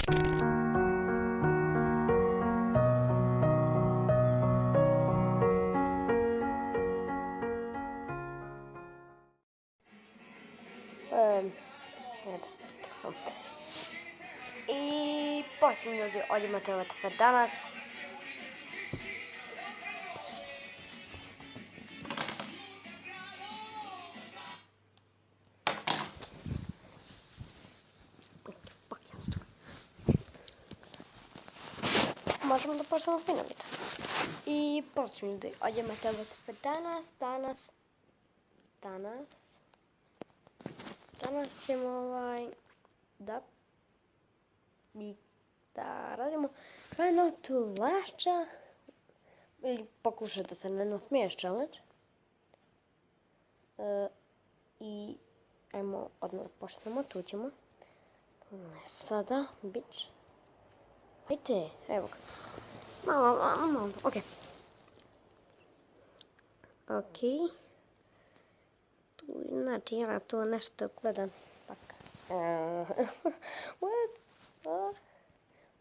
I posljednji ljudi odimo te danas. Možemo da počnemo fino video. I posljednji ljudi odimo te danas. Danas ćemo da radimo Try Not To Laugh ili pokušaj da se ne nasmiješ challenge. I ajmo odmah počnemo, tu ćemo. Sada, bić. Ajde, evo ga. Malo, okej. Okej. Znači, ja tu nešto gledam. What?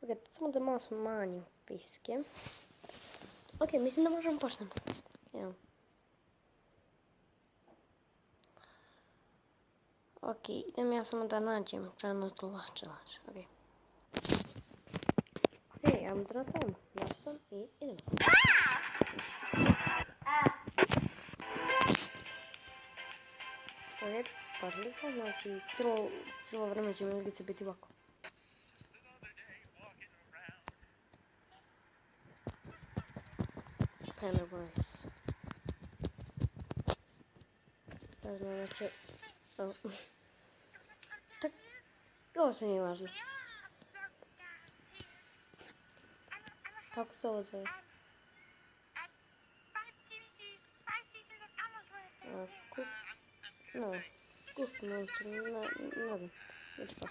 Ok, samo da malo smanjim piske. Ok, mislim da možemo počnemo. Evo. Ok, idem ja samo da nađem Try Not To Laugh challenge. Ok. Ok, ajmo da nastavimo. Našao sam i idemo. Ok, pažljivo, znači cijelo vreme će mi ulice biti ovako. Anyways. Ne znam da će... Tak, ovo se nije važno. Kako se ovo zove? Kup monster, ne znam. Neću pa.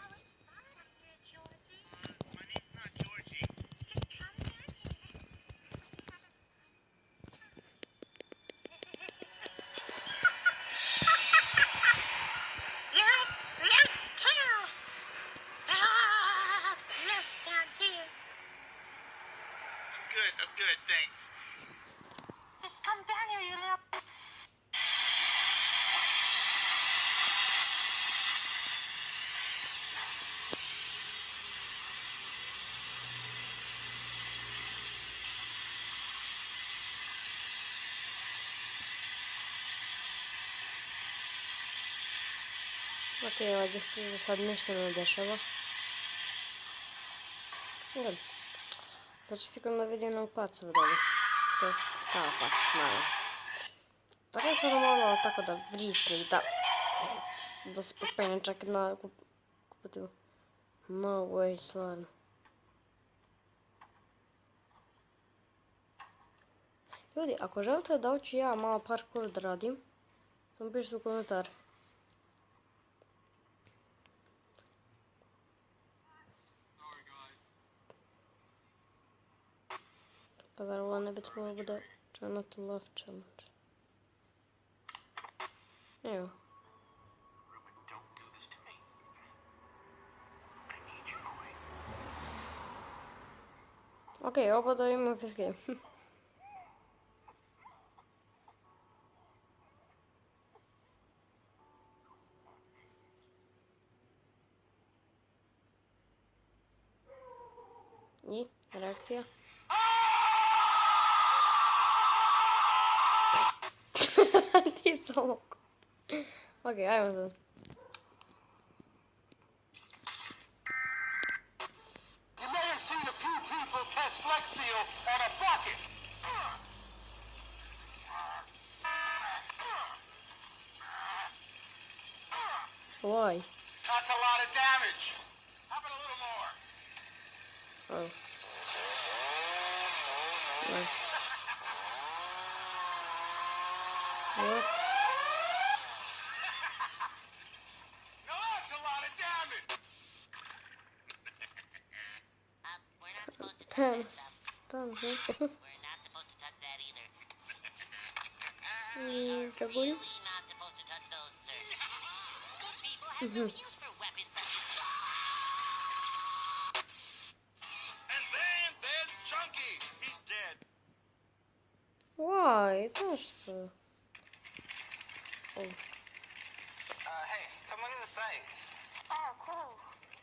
I'm good, thanks. Just come down here, you little... Okej, ovdje se sad ništa ne dešava. Dobro. Sad će sigurno vidim nam pacu dalje. To je kao pac, malo. Tako je sada malo tako da vrisne i da se popene čak na kuputivu. No way, stvarno. Ljudi, ako želite da hoću ja malo parkour da radim, samo pišite u komentar. Pa zar ovo ne bi trebalo bude Try Not To Laugh challenge? Evo. Okej, oba da imamo fiske. I reakcija. Nisam mogu. Okej, ajmo sad. You may have seen a few people test Flex Seal on a bucket. Why? That's a lot of damage. How about a little more? Oh. Nice. What? Now that's a lot of damage. We're not supposed to touch that Tense. stuff. Tamam. We're not supposed to touch that either. Really Dragul. not supposed to touch those, sir. Good people have no use for weapons such as... Vidite nešto? O, Hey, come look at the site. Oh, cool.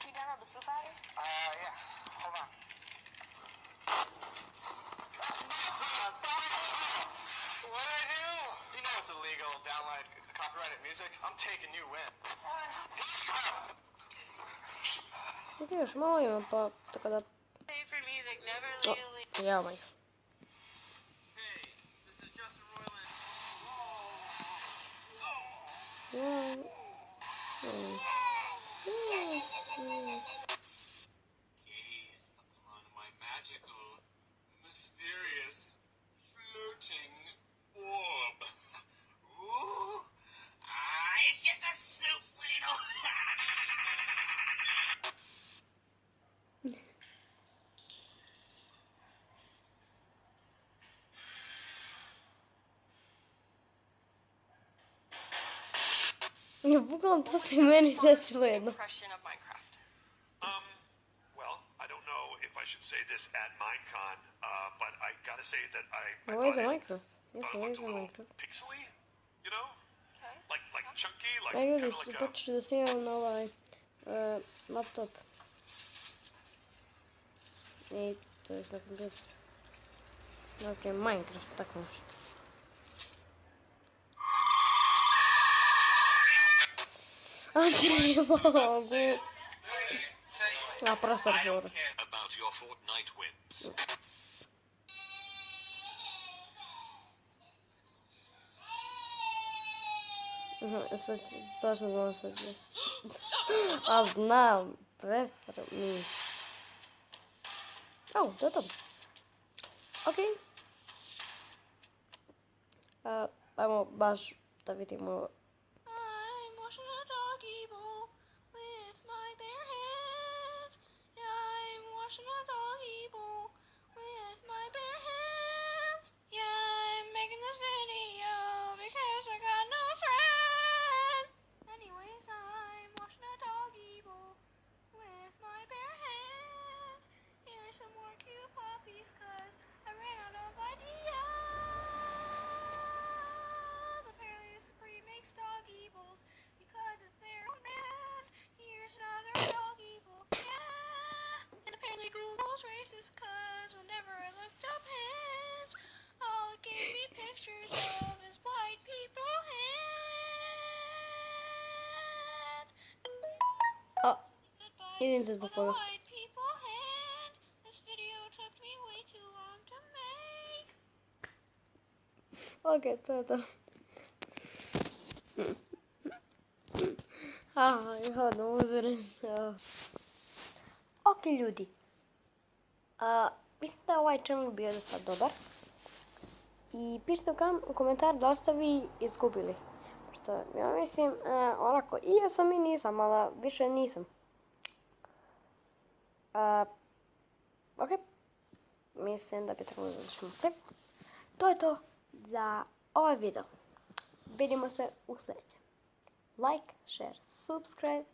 You download the Foo Fighters? Yeah. Hold on. What did I do? You know it's illegal. Download copyrighted music. I'm taking you in. vidiš, malo ima pa, tako da... Pay for music, never O, legally. ja moj. Hey, this is Justin Roiland. Gaze upon my magical, mysterious, floating orb. Ooh, I get the soup, Weedle. Bukvalno to se meni desilo jedno. Impression of Minecraft. Well, I don't know if I should say this at Minecon, but I gotta say that I Ovo je za thought Minecraft. it Jesu, ovo je looked za a little Minecraft. pixely, you know? Okay. Like chunky, like Aj ljudi, kind of like a... počet ću da snimam na ovaj laptop. I to je na kompjuter. Dakle, Minecraft, tako nešto. A ne mogu. A prostor fora. About your Fortnite wins. Sad ću, zašto znam šta će. A znam, prestar mi. O, to je to. Okej. Ajmo baš da vidimo. I'm washing a doggy bowl with my bare hands. Yeah, I'm washing a doggy bowl with my bare hands. Yeah, I'm making this video because I got no friends. Anyways, I'm washing a doggy bowl with my bare hands. Here's some more cute puppies cause I ran out of ideas. Apparently Supreme makes doggy bowls because it's their own brand. Here's another doggy bowl, yeah. And apparently Google's racist cause whenever I looked up hands, all it gave me pictures of is white people hands. A, Goodbye idem se with zbog a toga. white people hand. This video took me way too long to make. Okej, to je to. Jadno uzoren. Okej, ljudi. Mislim da je ovaj channel bio dosta dobar. I pišite u komentar da ste vi izgubili. Što ja mislim, onako, i jesam i nisam, ali više nisam. Ok. Mislim da bi trebalo završiti klip. To je to za ovaj video. Vidimo se u sljedećem. Like, share, subscribe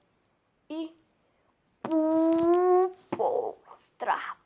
i pozdrav!